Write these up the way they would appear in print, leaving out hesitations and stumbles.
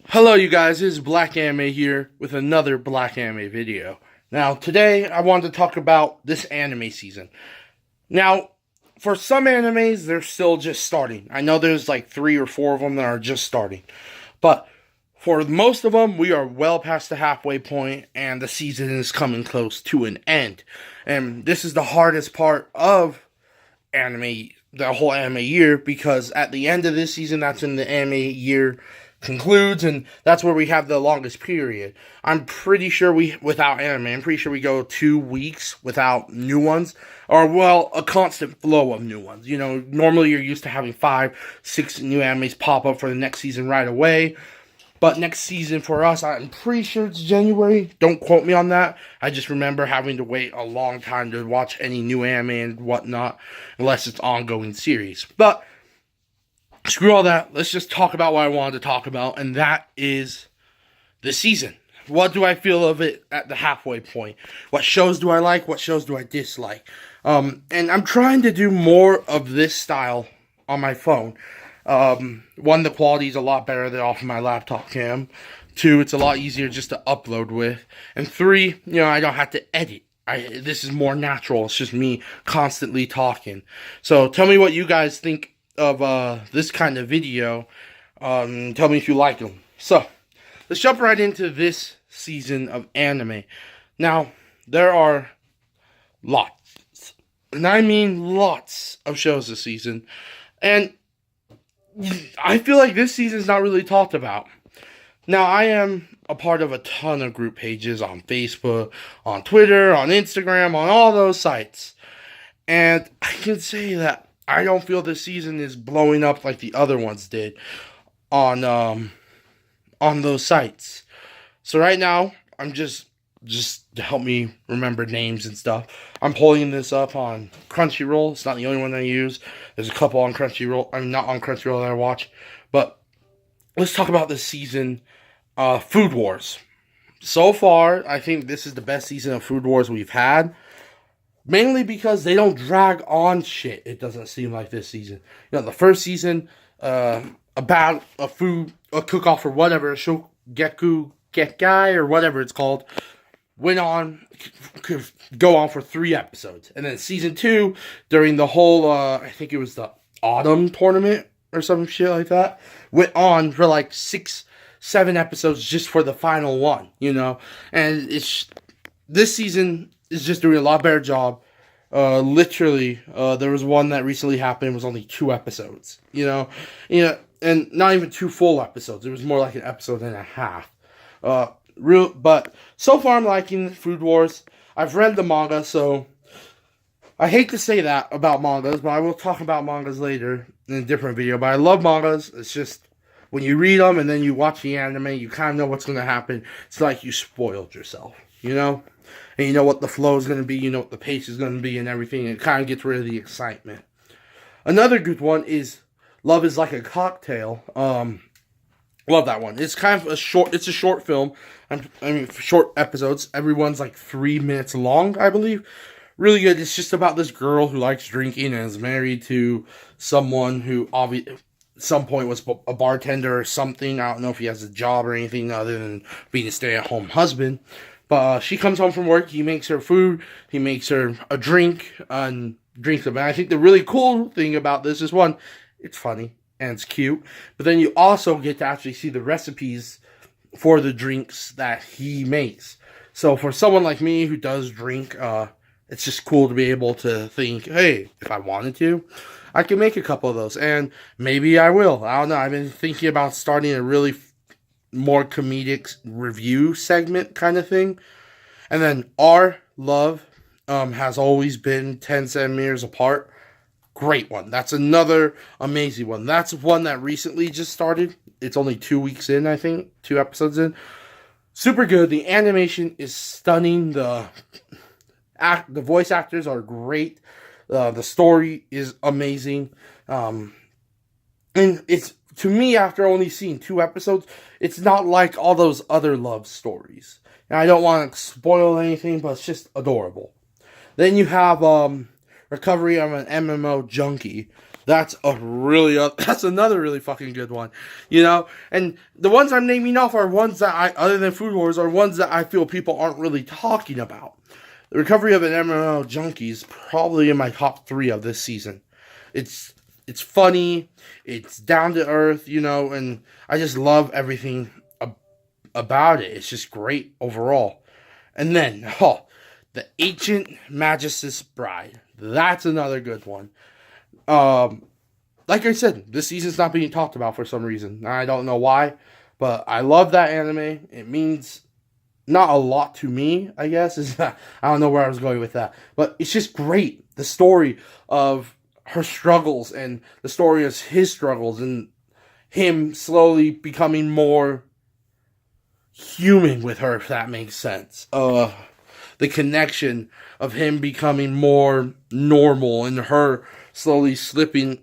Hello you guys, this is Black Anime here with another Black Anime video. Now today I wanted to talk about this anime season. Now, for some animes they're still just starting. I know there's like 3 or 4 of them that are just starting. But for most of them we are well past the halfway point and the season is coming close to an end. And this is the hardest part of anime, the whole anime year, because at the end of this season, that's when the anime year concludes, and that's where we have the longest period. I'm pretty sure without anime, I'm pretty sure we go 2 weeks without new ones, or well, a constant flow of new ones. You know, normally you're used to having 5, 6 new animes pop up for the next season right away. But next season for us, I'm pretty sure it's January. Don't quote me on that. I just remember having to wait a long time to watch any new anime and whatnot, unless it's ongoing series. But screw all that. Let's just talk about what I wanted to talk about, and that is the season. What do I feel of it at the halfway point? What shows do I like? What shows do I dislike? And I'm trying to do more of this style on my phone. One, the quality is a lot better than off of my laptop cam. 2, it's a lot easier just to upload with. And 3, I don't have to edit. This is more natural. It's just me constantly talking. So tell me what you guys think of this kind of video. Tell me if you like them. So let's jump right into this season of anime. Now, there are lots, and I mean lots of shows this season. And I feel like this season's not really talked about. Now, I am a part of a ton of group pages on Facebook, on Twitter, on Instagram, on all those sites. And I can say that I don't feel this season is blowing up like the other ones did on those sites. So right now, I'm just to help me remember names and stuff, I'm pulling this up on Crunchyroll. It's not the only one I use. There's a couple on Crunchyroll. I'm not on Crunchyroll that I watch. But let's talk about this season, Food Wars. So far, I think this is the best season of Food Wars we've had. Mainly because they don't drag on shit, it doesn't seem like this season. The first season, about a cook-off or whatever, Shokugeki Gekkai or whatever it's called, could go on for 3 episodes. And then season 2, during the whole, I think it was the autumn tournament or some shit like that, went on for like 6, 7 episodes just for the final one, And this season is just doing a lot better job. Literally, there was one that recently happened. It was only 2 episodes, and not even 2 full episodes. It was more like an episode and a half. But so far I'm liking Food Wars. I've read the manga, so I hate to say that about mangas, but I will talk about mangas later in a different video. But I love mangas. It's just when you read them and then you watch the anime, you kind of know what's going to happen. It's like you spoiled yourself, And you know what the flow is going to be, you know what the pace is going to be and everything. And it kind of gets rid of the excitement. Another good one is Love is Like a Cocktail. Love that one. It's kind of a short film. Short episodes. Everyone's like 3 minutes long, I believe. Really good. It's just about this girl who likes drinking and is married to someone who obviously at some point was a bartender or something. I don't know if he has a job or anything other than being a stay-at-home husband. But she comes home from work. He makes her food. He makes her a drink and drinks them. And I think the really cool thing about this is, one, it's funny and it's cute. But then you also get to actually see the recipes for the drinks that he makes. So for someone like me who does drink, it's just cool to be able to think, hey, if I wanted to, I can make a couple of those. And maybe I will. I don't know. I've been thinking about starting a really more comedic review segment kind of thing. And then Our Love has always been 10 centimeters apart. Great one. That's another amazing one. That's one that recently just started. It's only 2 weeks in, I think. 2 episodes in. Super good. The animation is stunning. The voice actors are great. The story is amazing. And it's, to me, after only seeing 2 episodes, it's not like all those other love stories. And I don't want to spoil anything, but it's just adorable. Then you have Recovery of an MMO Junkie. That's that's another really fucking good one, you know. And the ones I'm naming off are ones that other than Food Wars, are ones that I feel people aren't really talking about. The Recovery of an MMO Junkie is probably in my top 3 of this season. It's funny, it's down to earth, you know, and I just love everything about it. It's just great overall. And then, the Ancient Magus' Bride. That's another good one. Like I said, this season's not being talked about for some reason. I don't know why, but I love that anime. It means not a lot to me, I guess. I don't know where I was going with that, but it's just great. The story of her struggles and the story of his struggles and him slowly becoming more human with her, if that makes sense. The connection of him becoming more normal and her slowly slipping,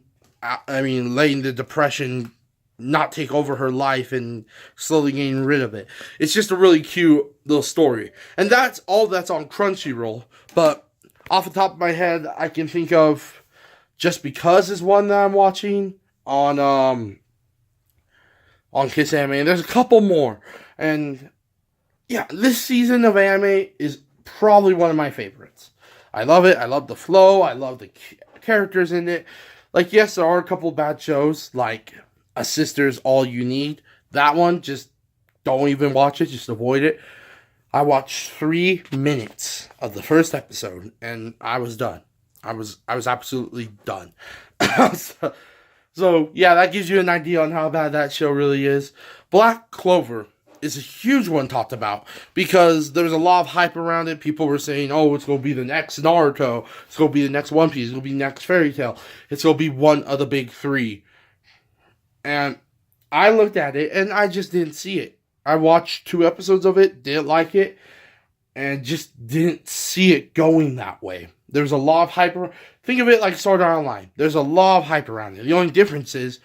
letting the depression not take over her life and slowly getting rid of it. It's just a really cute little story. And that's all that's on Crunchyroll. But off the top of my head, I can think of Just Because is one that I'm watching on Kiss Anime. And there's a couple more. And yeah, this season of anime is probably one of my favorites. I love it. I love the flow. I love the characters in it. Like, yes, there are a couple bad shows, like A Sister's All You Need. That one, just don't even watch it. Just avoid it. I watched 3 minutes of the first episode, and I was done. I was absolutely done. So, yeah, that gives you an idea on how bad that show really is. Black Clover is a huge one talked about because there's a lot of hype around it. People were saying, oh, it's going to be the next Naruto. It's going to be the next One Piece. It's going to be the next Fairy Tail. It's going to be one of the big 3. And I looked at it and I just didn't see it. I watched 2 episodes of it, didn't like it, and just didn't see it going that way. There's a lot of hype. Think of it like Sword Art Online. There's a lot of hype around it. The only difference is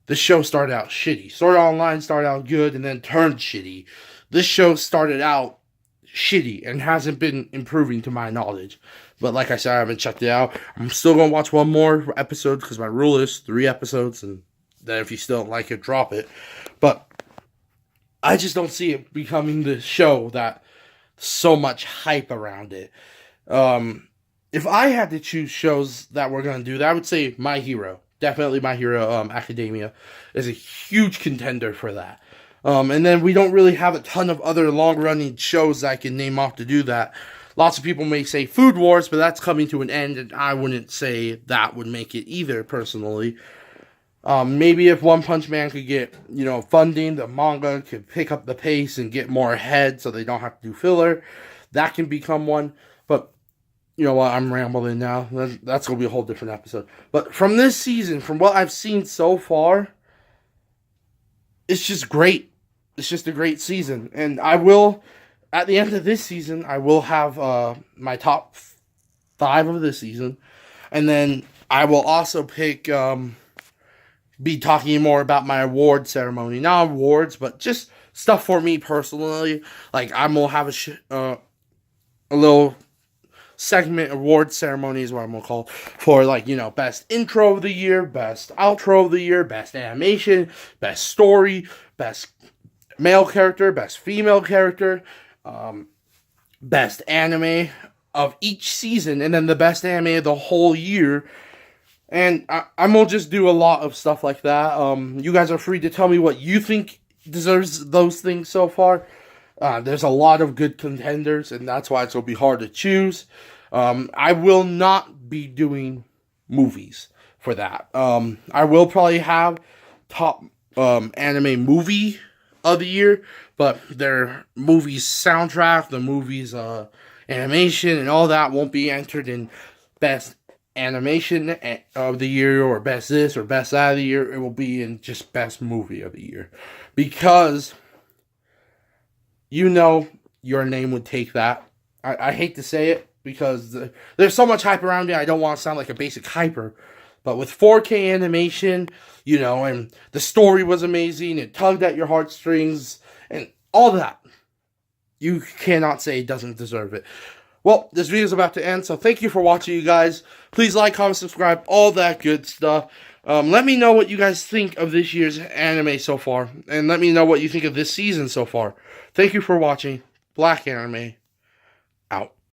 the show started out shitty. Sword Art Online started out good and then turned shitty. This show started out shitty and hasn't been improving to my knowledge. But like I said, I haven't checked it out. I'm still going to watch one more episode because my rule is 3 episodes. And then if you still don't like it, drop it. But I just don't see it becoming the show that so much hype around it. If I had to choose shows that we're going to do that, I would say My Hero. Definitely My Hero Academia is a huge contender for that. And then we don't really have a ton of other long-running shows that I can name off to do that. Lots of people may say Food Wars, but that's coming to an end, and I wouldn't say that would make it either, personally. Maybe if One Punch Man could get, funding, the manga could pick up the pace and get more ahead so they don't have to do filler. That can become one. But you know what, I'm rambling now. That's going to be a whole different episode. But from this season, from what I've seen so far, it's just great. It's just a great season. And I will, at the end of this season, I will have my top 5 of this season. And then I will also be talking more about my award ceremony. Not awards, but just stuff for me personally. Like, I'm going to have a little segment, award ceremony is what I'm going to call, for best intro of the year, best outro of the year, best animation, best story, best male character, best female character, best anime of each season, and then the best anime of the whole year. And I'm going to just do a lot of stuff like that. You guys are free to tell me what you think deserves those things so far. There's a lot of good contenders, and that's why it's going to be hard to choose. I will not be doing movies for that. I will probably have top anime movie of the year, but their movies soundtrack, the movies animation, and all that won't be entered in best animation of the year or best this or best that of the year. It will be in just best movie of the year, because your name would take that. I hate to say it, because there's so much hype around it. I don't want to sound like a basic hyper, but with 4K animation, and the story was amazing, it tugged at your heartstrings, and all that, you cannot say it doesn't deserve it. Well, this video is about to end, so thank you for watching, you guys. Please like, comment, subscribe, all that good stuff. Let me know what you guys think of this year's anime so far, and let me know what you think of this season so far. Thank you for watching. Black Anime, out.